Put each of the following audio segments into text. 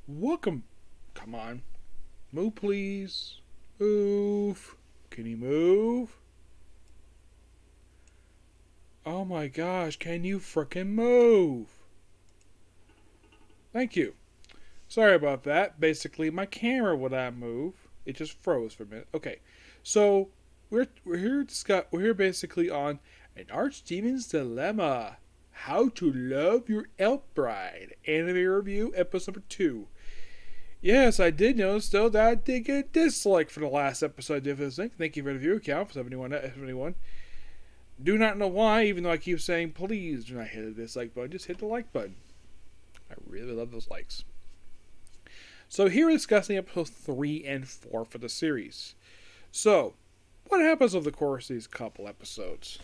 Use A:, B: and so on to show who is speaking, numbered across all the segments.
A: Welcome. Come on. Move, please. Move. Can you move? Oh my gosh, can you frickin' move? Thank you. Sorry about that. Basically, my camera would not move. It just froze for a minute. Okay, so we're here basically on an Archdemon's Dilemma: How to Love Your Elf Bride anime review, episode number 2. Yes, I did notice though that I did get a dislike for the last episode I did for this thing. Thank you for the view count for 71. Do not know why, even though I keep saying please do not hit the dislike button. Just hit the like button. I really love those likes. So here we're discussing episodes 3 and 4 for the series. So, what happens over the course of these couple episodes?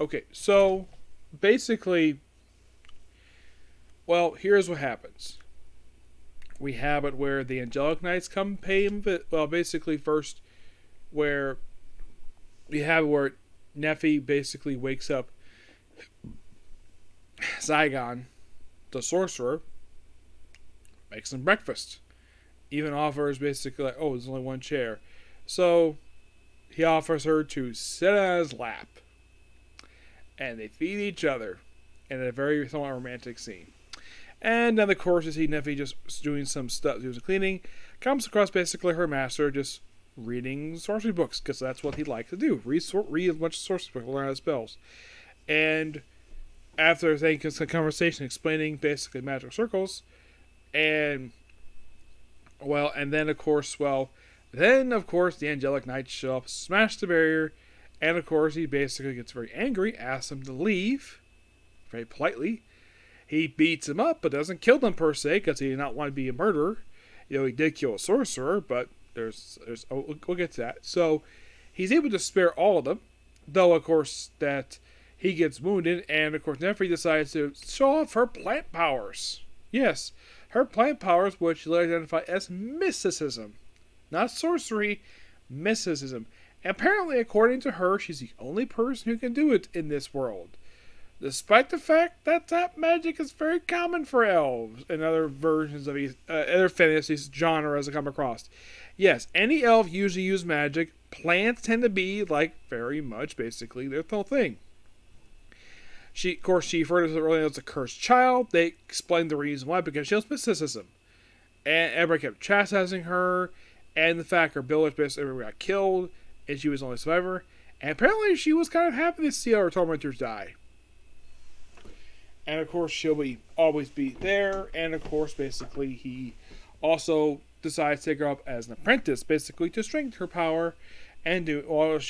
A: Okay, so basically, well, here's what happens. We have it where the angelic knights come pay him. Well, basically, first, where we have where Nephi basically wakes up Zygon, the sorcerer, makes him breakfast. Even offers basically like, oh, there's only one chair. So he offers her to sit on his lap. And they feed each other in a very somewhat romantic scene. And then, of course, you see Nephi just doing some stuff, doing some cleaning, comes across basically her master just reading sorcery books, because that's what he likes to do. Read a bunch of sorcery books, learn how to spells. And after they a conversation explaining basically magic circles, and then of course the angelic knights show up, smash the barrier, and of course he basically gets very angry, asks them to leave, very politely. He beats him up, but doesn't kill them per se, because he did not want to be a murderer. He did kill a sorcerer, but we'll get to that. So he's able to spare all of them, though of course that he gets wounded, and of course Nephi decides to show off her plant powers. Yes, her plant powers, which she later identified as mysticism. Not sorcery, mysticism. And apparently, according to her, she's the only person who can do it in this world. Despite the fact that magic is very common for elves and other versions of other fantasy genres I come across. Yes, any elf usually use magic. Plants tend to be like very much basically their whole thing. She referred to it earlier as a cursed child. They explained the reason why, because she has mysticism. And everybody kept chastising her, and the fact her village basically got killed, and she was the only survivor. And apparently she was kind of happy to see her tormentors die. And of course she'll always be there, and of course basically he also decides to take her up as an apprentice, basically to strengthen her power, and she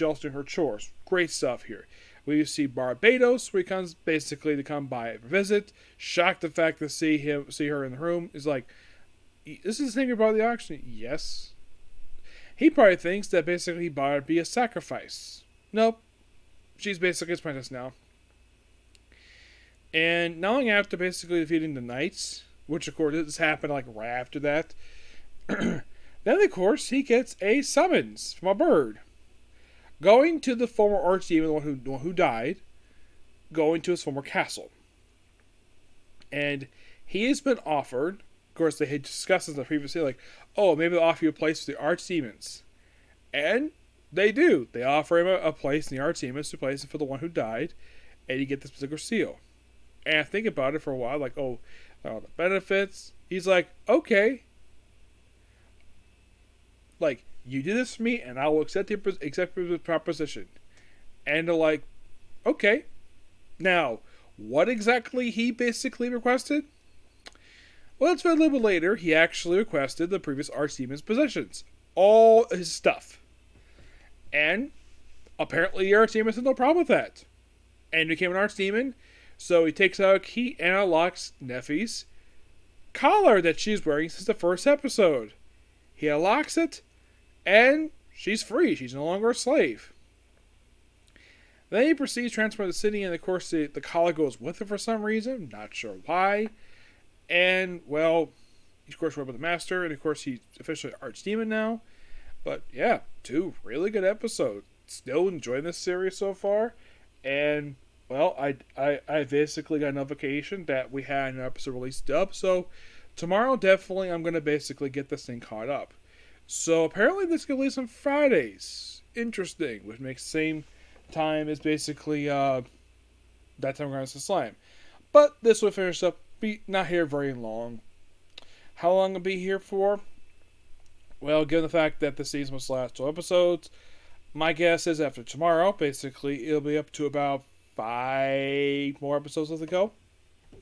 A: also doing her chores. Great stuff here. We see Barbados, where he comes basically to come by and visit. Shocked the fact to see her in the room. Is like, this is the thing about the auction. Yes. He probably thinks that basically he bought her to be a sacrifice. Nope. She's basically his apprentice now. And not long after basically defeating the knights, which of course this happened like right after that, then of course he gets a summons from a bird. Going to the former Archdemon, the one who died, going to his former castle. And he has been offered, of course they had discussed this previously, like, oh, maybe they'll offer you a place for the Archdemons. And they do. They offer him a place in the Archdemons to place him for the one who died, and you get this particular seal. And I think about it for a while, like, oh, the benefits. He's like, okay. Like, you do this for me, and I will accept the proposition. And they're like, okay. Now, what exactly he basically requested? Well, it's a little bit later, he actually requested the previous Archdemon's possessions. All his stuff. And apparently the Archdemon had no problem with that. And became an Archdemon. So he takes out a key and unlocks Nephi's collar that she's wearing since the first episode. He unlocks it, and she's free. She's no longer a slave. Then he proceeds to transfer the city, and of course the collar goes with her for some reason. Not sure why. And, well, he's of course working with the master, and of course he's officially Archdemon now. But yeah, 2 really good episodes. Still enjoying this series so far. And Well, I basically got a notification that we had an episode released up, so tomorrow definitely I'm gonna basically get this thing caught up. So apparently this can release on Fridays. Interesting, which makes the same time as basically that time we're going to slime. But this will finish up. Be not here very long. How long will be here for? Well, given the fact that the season was last 12 episodes, my guess is after tomorrow, basically, it'll be up to about 5 more episodes left to go.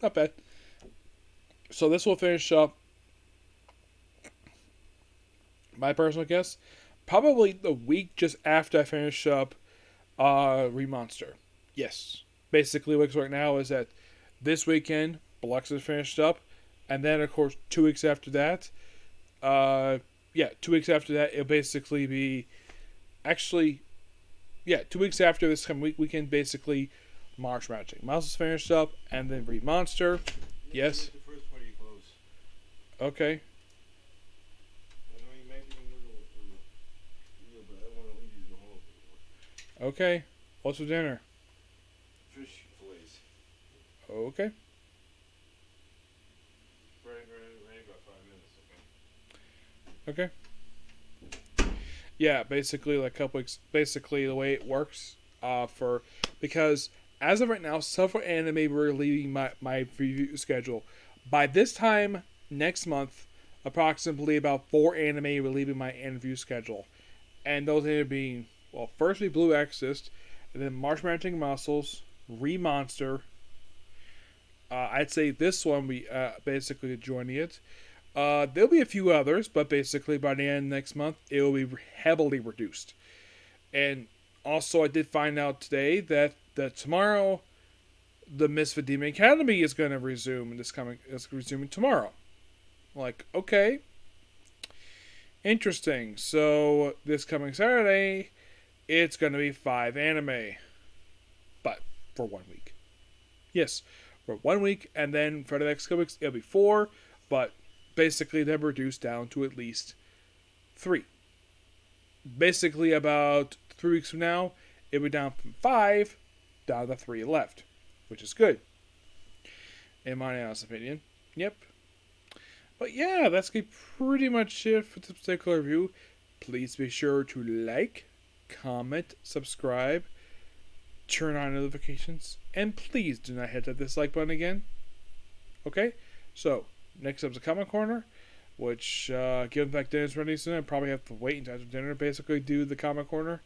A: Not bad. So this will finish up, my personal guess, probably the week just after I finish up Remonster. Yes. Basically, what's right now is that this weekend, Blux is finished up, and then, of course, 2 weeks after that, 2 weeks after that, it'll basically be, actually, 2 weeks after this coming week, we can basically March Magic. Mouse is finished up, and then Read Monster. Yes. Okay. Okay. What's for dinner?
B: Fish fillets.
A: Okay.
B: Ready about 5 minutes,
A: Okay. Yeah, basically like a couple weeks. Basically, the way it works, because as of right now, several anime were leaving my review schedule. By this time next month, approximately about 4 anime were leaving my interview schedule, and those ended up being firstly Blue Exorcist, and then March Mounting Muscles, Remonster. I'd say this one we basically joining it. There'll be a few others, but basically by the end of next month, it will be heavily reduced. And also, I did find out today that tomorrow, the Misfit Demon Academy is going to resume. It's resuming tomorrow. Like, okay, interesting. So this coming Saturday, it's going to be 5 anime, but for 1 week. Yes, for 1 week, and then for the next couple weeks, it'll be 4, but basically they're reduced down to at least 3. Basically, about 3 weeks from now, it'll be down from 5 down to 3 left, which is good, in my honest opinion. Yep. But yeah, that's pretty much it for this particular review. Please be sure to like, comment, subscribe, turn on notifications, and please do not hit that dislike button again. Okay? So, next up is the Comment Corner, which, given the fact dinner's ready soon, I probably have to wait until after dinner to basically do the Comment Corner.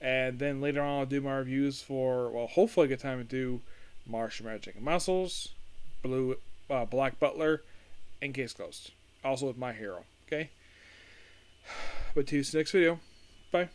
A: And then later on, I'll do my reviews for, hopefully I get time to do Martial Magic and Muscles, Black Butler, and Case Closed. Also with My Hero. Okay? But to you next video. Bye.